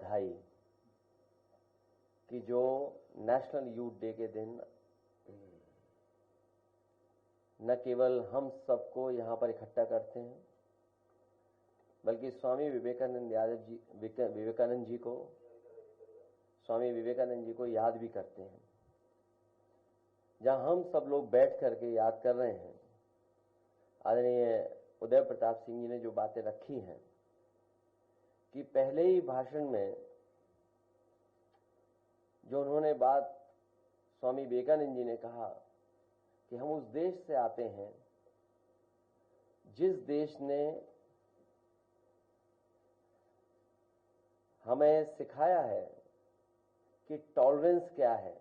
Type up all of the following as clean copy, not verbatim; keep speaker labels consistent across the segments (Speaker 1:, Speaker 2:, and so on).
Speaker 1: बधाई कि जो नेशनल यूथ डे के दिन न केवल हम सबको यहां पर इकट्ठा करते हैं, बल्कि स्वामी विवेकानंद जी को याद भी करते हैं। जहां हम सब लोग बैठ करके याद कर रहे हैं, आदरणीय उदय प्रताप सिंह जी ने जो बातें रखी हैं कि पहले ही भाषण में जो उन्होंने बात स्वामी विवेकानंद जी ने कहा कि हम उस देश से आते हैं जिस देश ने हमें सिखाया है कि टॉलरेंस क्या है,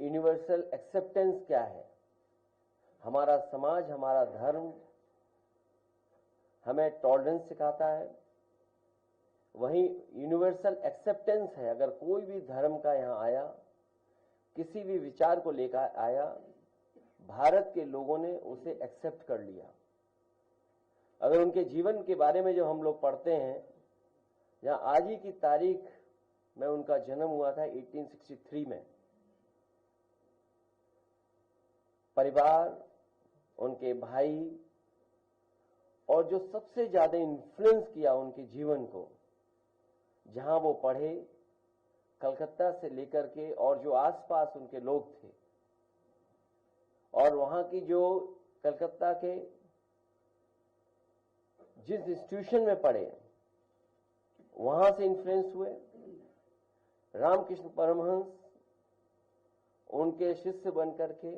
Speaker 1: यूनिवर्सल एक्सेप्टेंस क्या है। हमारा समाज, हमारा धर्म हमें टॉलरेंस सिखाता है, वहीं यूनिवर्सल एक्सेप्टेंस है। अगर कोई भी धर्म का यहां आया, किसी भी विचार को लेकर आया, भारत के लोगों ने उसे एक्सेप्ट कर लिया। अगर उनके जीवन के बारे में जो हम लोग पढ़ते हैं, जहां आज ही की तारीख में उनका जन्म हुआ था 1863 में, परिवार, उनके भाई और जो सबसे ज्यादा इन्फ्लुएंस किया उनके जीवन को, जहां वो पढ़े, कलकत्ता से लेकर के और जो आसपास उनके लोग थे, और वहां की जो कलकत्ता के जिस इंस्टीट्यूशन में पढ़े, वहां से इन्फ्लुएंस हुए। रामकृष्ण परमहंस उनके शिष्य बनकर के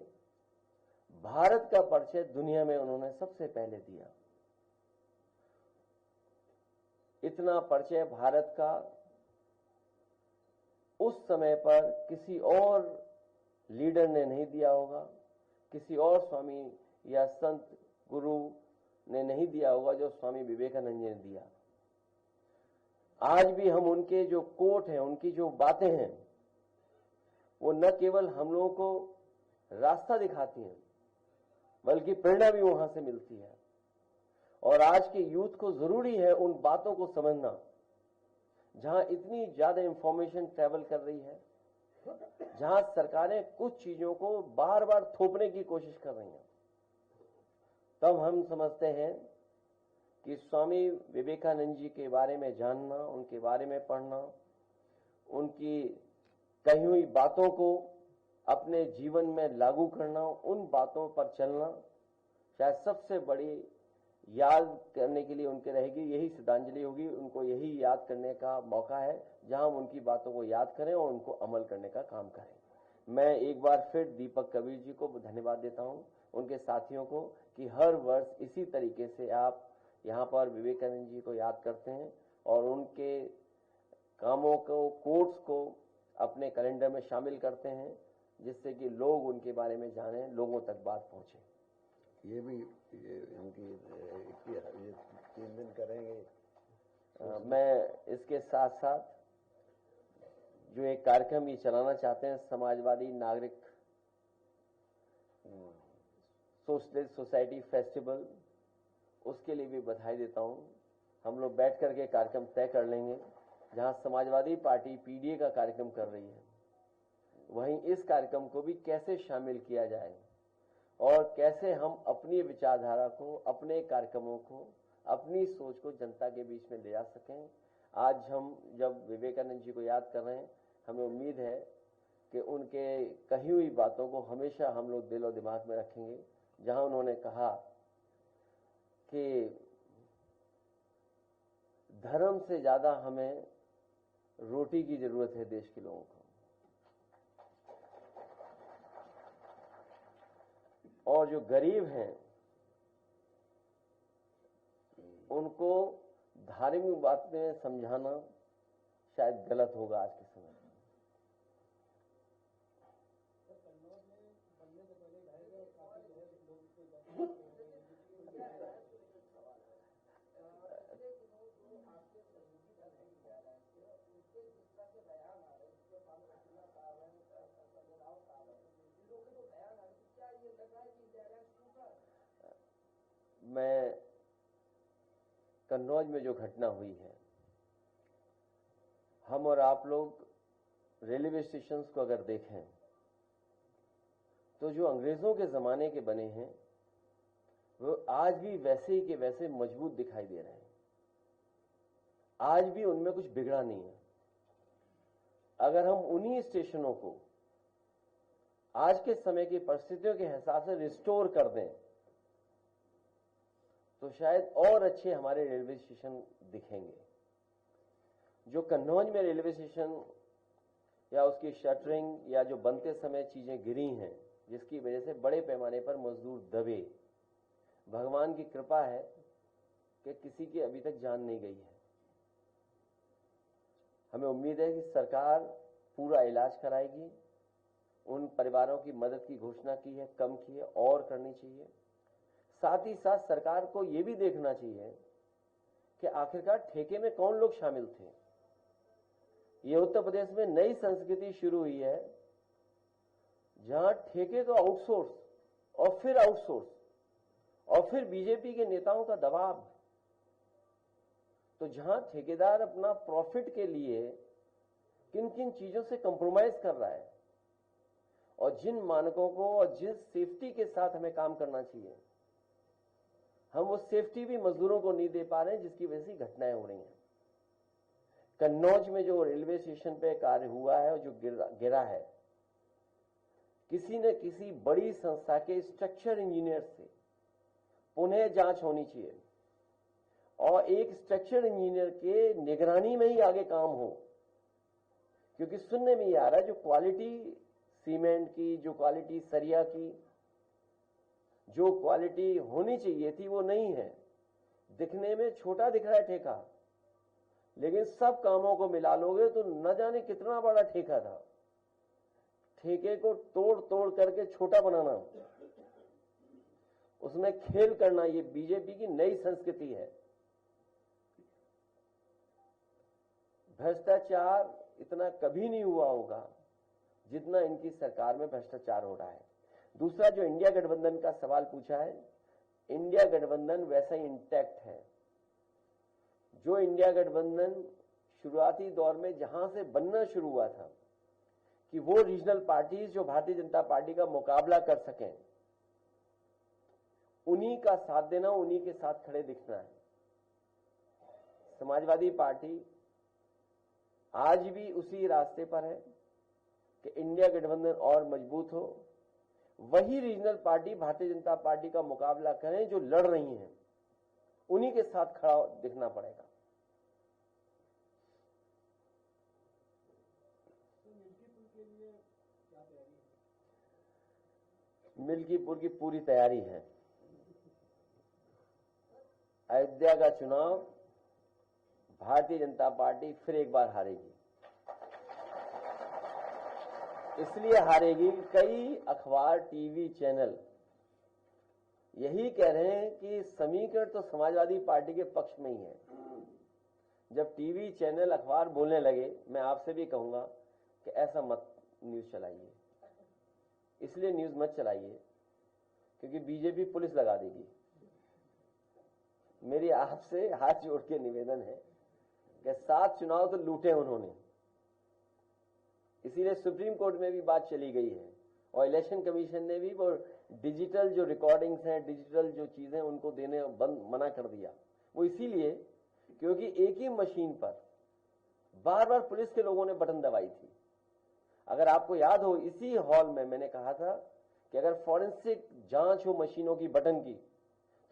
Speaker 1: भारत का परिचय दुनिया में उन्होंने सबसे पहले दिया। इतना परिचय भारत का उस समय पर किसी और लीडर ने नहीं दिया होगा, किसी और स्वामी या संत गुरु ने नहीं दिया होगा जो स्वामी विवेकानंद जी ने दिया। आज भी हम उनके जो कोट हैं, उनकी जो बातें हैं, वो न केवल हम लोगों को रास्ता दिखाती हैं, बल्कि प्रेरणा भी वहां से मिलती है। और आज के यूथ को जरूरी है उन बातों को समझना, जहां इतनी ज्यादा इंफॉर्मेशन ट्रैवल कर रही है, जहां सरकारें कुछ चीजों को बार बार थोपने की कोशिश कर रही हैं, तब हम समझते हैं कि स्वामी विवेकानंद जी के बारे में जानना, उनके बारे में पढ़ना, उनकी कही हुई बातों को अपने जीवन में लागू करना, उन बातों पर चलना शायद सबसे बड़ी याद करने के लिए उनके रहेगी। यही श्रद्धांजलि होगी, उनको यही याद करने का मौका है जहां हम उनकी बातों को याद करें और उनको अमल करने का काम करें। मैं एक बार फिर दीपक कबीर जी को धन्यवाद देता हूं, उनके साथियों को, कि हर वर्ष इसी तरीके से आप यहां पर विवेकानंद जी को याद करते हैं और उनके कामों को, कोट्स को अपने कैलेंडर में शामिल करते हैं, जिससे कि लोग उनके बारे में जानें, लोगों तक बात पहुंचे।
Speaker 2: ये भी इनकी ये 3 दिन करेंगे।
Speaker 1: मैं इसके साथ साथ जो एक कार्यक्रम ये चलाना चाहते हैं, समाजवादी नागरिक सोशलिस्ट सोसाइटी फेस्टिवल, उसके लिए भी बधाई देता हूं। हम लोग बैठ करके कार्यक्रम तय कर लेंगे। जहां समाजवादी पार्टी पीडीए का कार्यक्रम कर रही है, वहीं इस कार्यक्रम को भी कैसे शामिल किया जाए और कैसे हम अपनी विचारधारा को, अपने कार्यक्रमों को, अपनी सोच को जनता के बीच में ले जा सकें। आज हम जब विवेकानंद जी को याद कर रहे हैं, हमें उम्मीद है कि उनके कही हुई बातों को हमेशा हम लोग दिल और दिमाग में रखेंगे। जहां उन्होंने कहा कि धर्म से ज्यादा हमें रोटी की जरूरत है देश के लोगों को, और जो गरीब हैं उनको धार्मिक बातें समझाना शायद गलत होगा आज के समय में। मैं कन्नौज में जो घटना हुई है, हम और आप लोग रेलवे स्टेशंस को अगर देखें तो जो अंग्रेजों के जमाने के बने हैं वो आज भी वैसे ही के वैसे मजबूत दिखाई दे रहे हैं। आज भी उनमें कुछ बिगड़ा नहीं है। अगर हम उन्हीं स्टेशनों को आज के समय की परिस्थितियों के हिसाब से रिस्टोर कर दें तो शायद और अच्छे हमारे रेलवे स्टेशन दिखेंगे। जो कन्नौज में रेलवे स्टेशन या उसकी शटरिंग या जो बनते समय चीजें गिरी हैं जिसकी वजह से बड़े पैमाने पर मजदूर दबे, भगवान की कृपा है कि किसी की अभी तक जान नहीं गई है। हमें उम्मीद है कि सरकार पूरा इलाज कराएगी। उन परिवारों की मदद की घोषणा की है, कम की है, और करनी चाहिए। साथ ही साथ सरकार को यह भी देखना चाहिए कि आखिरकार ठेके में कौन लोग शामिल थे। ये उत्तर प्रदेश में नई संस्कृति शुरू हुई है जहां ठेके को आउटसोर्स और फिर आउटसोर्स और फिर बीजेपी के नेताओं का दबाव। तो जहां ठेकेदार अपना प्रॉफिट के लिए किन किन चीजों से कंप्रोमाइज कर रहा है और जिन मानकों को और जिस सेफ्टी के साथ हमें काम करना चाहिए, हम वो सेफ्टी भी मजदूरों को नहीं दे पा रहे हैं, जिसकी वजह से घटनाएं हो रही हैं। कन्नौज में जो रेलवे स्टेशन पे कार्य हुआ है और जो गिरा है, किसी न किसी बड़ी संस्था के स्ट्रक्चर इंजीनियर से पुनः जांच होनी चाहिए और एक स्ट्रक्चर इंजीनियर के निगरानी में ही आगे काम हो। क्योंकि सुनने में ये आ रहा है जो क्वालिटी सीमेंट की, जो क्वालिटी सरिया की, जो क्वालिटी होनी चाहिए थी वो नहीं है। दिखने में छोटा दिख रहा है ठेका, लेकिन सब कामों को मिला लोगे तो न जाने कितना बड़ा ठेका था। ठेके को तोड़ तोड़ करके छोटा बनाना, उसमें खेल करना, ये बीजेपी की नई संस्कृति है। भ्रष्टाचार इतना कभी नहीं हुआ होगा जितना इनकी सरकार में भ्रष्टाचार हो रहा है। दूसरा, जो इंडिया गठबंधन का सवाल पूछा है, इंडिया गठबंधन वैसा ही इंटैक्ट है। जो इंडिया गठबंधन शुरुआती दौर में जहां से बनना शुरू हुआ था कि वो रीजनल पार्टीज जो भारतीय जनता पार्टी का मुकाबला कर सकें, उन्हीं का साथ देना, उन्हीं के साथ खड़े दिखना है। समाजवादी पार्टी आज भी उसी रास्ते पर है कि इंडिया गठबंधन और मजबूत हो, वही regional party Bharatiya Janata party का मुकाबला करें जो लड़ रही हैं, उन्हीं के साथ खड़ा दिखना पड़ेगा। मिल्कीपुर की पूरी तैयारी है। अयोध्या का चुनाव भारतीय जनता पार्टी फिर एक बार हारेगी। इसलिए हारेगी कि कई अखबार, टीवी चैनल यही कह रहे हैं कि समीकरण तो समाजवादी पार्टी के पक्ष में ही है। जब टीवी चैनल, अखबार बोलने लगे, मैं आपसे भी कहूंगा कि ऐसा मत न्यूज चलाइए। इसलिए न्यूज मत चलाइए क्योंकि बीजेपी पुलिस लगा देगी। मेरी आपसे हाथ जोड़ के निवेदन है कि 7 चुनाव तो लूटे उन्होंने, इसीलिए सुप्रीम कोर्ट में भी बात चली गई है और इलेक्शन कमीशन ने भी वो डिजिटल जो रिकॉर्डिंग्स हैं, डिजिटल जो चीजें उनको देने मना कर दिया। वो इसीलिए क्योंकि एक ही मशीन पर बार बार पुलिस के लोगों ने बटन दबाई थी। अगर आपको याद हो, इसी हॉल में मैंने कहा था कि अगर फॉरेंसिक जांच हो मशीनों की बटन की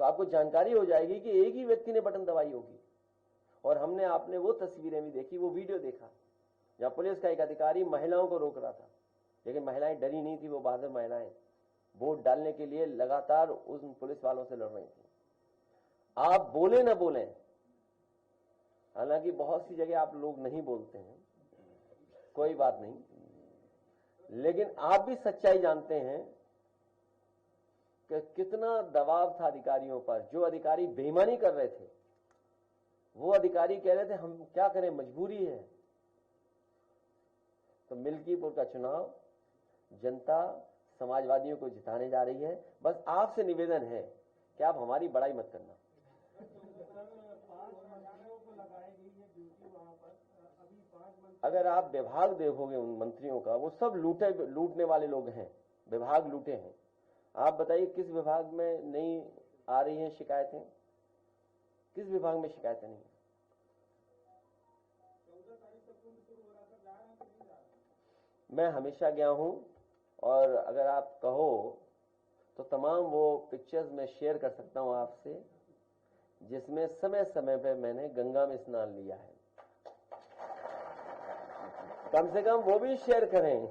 Speaker 1: तो आपको जानकारी हो जाएगी कि एक ही व्यक्ति ने बटन दबाई होगी। और हमने आपने वो तस्वीरें भी देखी, वो वीडियो देखा जहां पुलिस का एक अधिकारी महिलाओं को रोक रहा था, लेकिन महिलाएं डरी नहीं थी। वो बहादुर महिलाएं वोट डालने के लिए लगातार उन पुलिस वालों से लड़ रही थी। आप बोले ना बोले, हालांकि बहुत सी जगह आप लोग नहीं बोलते हैं, कोई बात नहीं, लेकिन आप भी सच्चाई जानते हैं कि कितना दबाव था अधिकारियों पर। जो अधिकारी बेईमानी कर रहे थे, वो अधिकारी कह रहे थे हम क्या करें, मजबूरी है। तो मिल्कीपुर का चुनाव जनता समाजवादियों को जिताने जा रही है। बस आपसे निवेदन है कि आप हमारी बड़ाई मत करना।
Speaker 3: 5 मंत्रियों को लगाई गई है ड्यूटी वहां पर, अभी 5 मंत्री
Speaker 1: अगर आप विभाग देखोगे उन मंत्रियों का, वो सब लूटने वाले लोग हैं, विभाग लूटे हैं। आप बताइए किस विभाग में नहीं आ रही हैं शिकायतें? किस विभाग में शिकायतें नहीं? मैं हमेशा गया हूं, और अगर आप कहो तो तमाम वो पिक्चर्स मैं शेयर कर सकता हूं आपसे, जिसमें समय समय पे मैंने गंगा में स्नान लिया है। कम से कम वो भी शेयर करें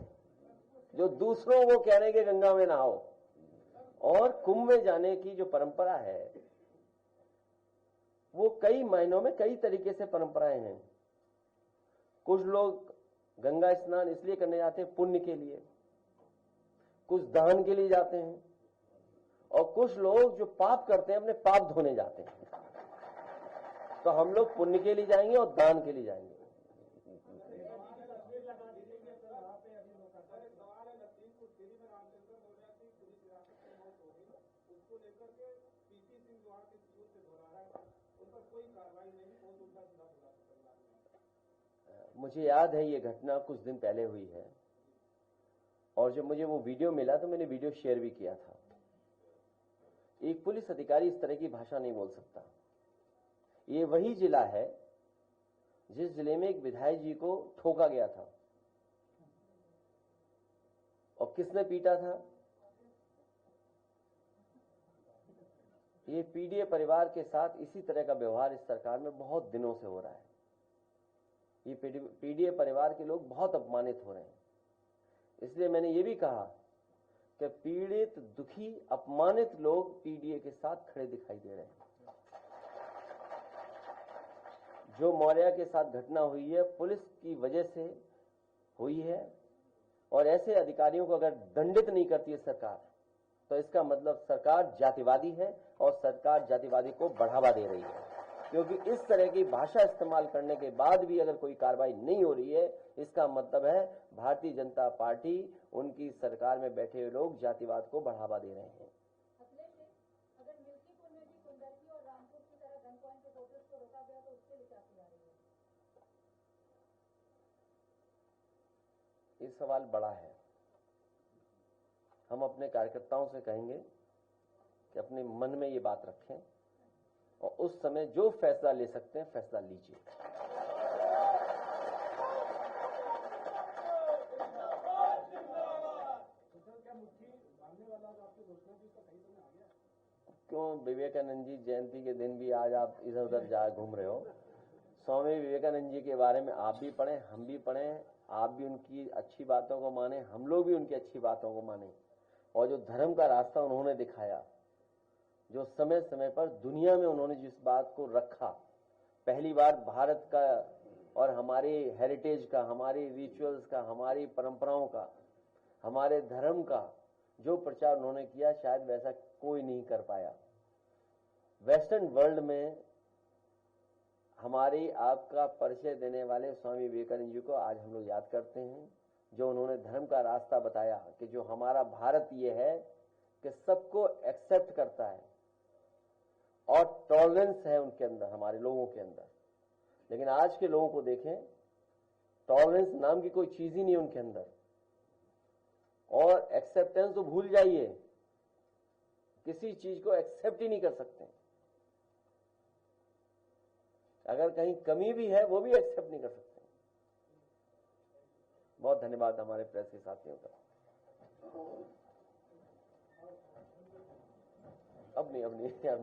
Speaker 1: जो दूसरों को कह रहे हैं कि गंगा में नहाओ। और कुंभ में जाने की जो परंपरा है, वो कई मायनों में कई तरीके से परंपराएं हैं। कुछ लोग गंगा स्नान इसलिए करने जाते हैं पुण्य के लिए, कुछ दान के लिए जाते हैं, और कुछ लोग जो पाप करते हैं अपने पाप धोने जाते हैं। तो हम लोग पुण्य के लिए जाएंगे और दान के लिए जाएंगे। मुझे याद है ये घटना कुछ दिन पहले हुई है, और जब मुझे वो वीडियो मिला तो मैंने वीडियो शेयर भी किया था। एक पुलिस अधिकारी इस तरह की भाषा नहीं बोल सकता। ये वही जिला है जिस जिले में एक विधायक जी को ठोका गया था, और किसने पीटा था? ये पीडीए परिवार के साथ इसी तरह का व्यवहार इस सरकार में बहुत दिनों से हो रहा है। ये पीडीए परिवार के लोग बहुत अपमानित हो रहे हैं। इसलिए मैंने ये भी कहा कि पीड़ित, दुखी, अपमानित लोग पीडीए के साथ खड़े दिखाई दे रहे हैं। जो मौर्या के साथ घटना हुई है पुलिस की वजह से हुई है, और ऐसे अधिकारियों को अगर दंडित नहीं करती है सरकार, तो इसका मतलब सरकार जातिवादी है, और सरकार जातिवादी को बढ़ावा दे रही है। क्योंकि इस तरह की भाषा इस्तेमाल करने के बाद भी अगर कोई कार्रवाई नहीं हो रही है, इसका मतलब है भारतीय जनता पार्टी, उनकी सरकार में बैठे हुए लोग जातिवाद को बढ़ावा दे रहे हैं।
Speaker 3: अगर मिल्कीपुर में भी कुंडरकी और रामपुर की तरह गन पॉइंट पे प्रोटेस्ट को रोका गया तो उसके लिए क्या तैयारी है?
Speaker 1: ये सवाल बड़ा है। हम अपने कार्यकर्ताओं से कहेंगे कि अपने मन में ये बात रखें, और उस समय जो फैसला ले सकते हैं फैसला लीजिए। क्यों विवेकानंद जी जयंती के दिन भी आज आप इधर उधर जा घूम रहे हो? स्वामी विवेकानंद जी के बारे में आप भी पढ़ें, हम भी पढ़ें, आप भी उनकी अच्छी बातों को माने, हम लोग भी उनकी अच्छी बातों को माने। और जो धर्म का रास्ता उन्होंने दिखाया, जो समय समय पर दुनिया में उन्होंने जिस बात को रखा, पहली बार भारत का और हमारे हेरिटेज का, हमारे रिचुअल्स का, हमारी परंपराओं का, हमारे धर्म का जो प्रचार उन्होंने किया, शायद वैसा कोई नहीं कर पाया। वेस्टर्न वर्ल्ड में हमारी आपका परिचय देने वाले स्वामी विवेकानंद जी को आज हम लोग याद करते हैं, जो उन्होंने धर्म का रास्ता बताया कि जो हमारा भारत ये है कि सबको एक्सेप्ट करता है, और टॉलरेंस है उनके अंदर, हमारे लोगों के अंदर। लेकिन आज के लोगों को देखें, टॉलरेंस नाम की कोई चीज ही नहीं उनके अंदर, और एक्सेप्टेंस तो भूल जाइए, किसी चीज को एक्सेप्ट ही नहीं कर सकते। अगर कहीं कमी भी है वो भी एक्सेप्ट नहीं कर सकते। बहुत धन्यवाद हमारे प्रेस के साथियों का। अब नहीं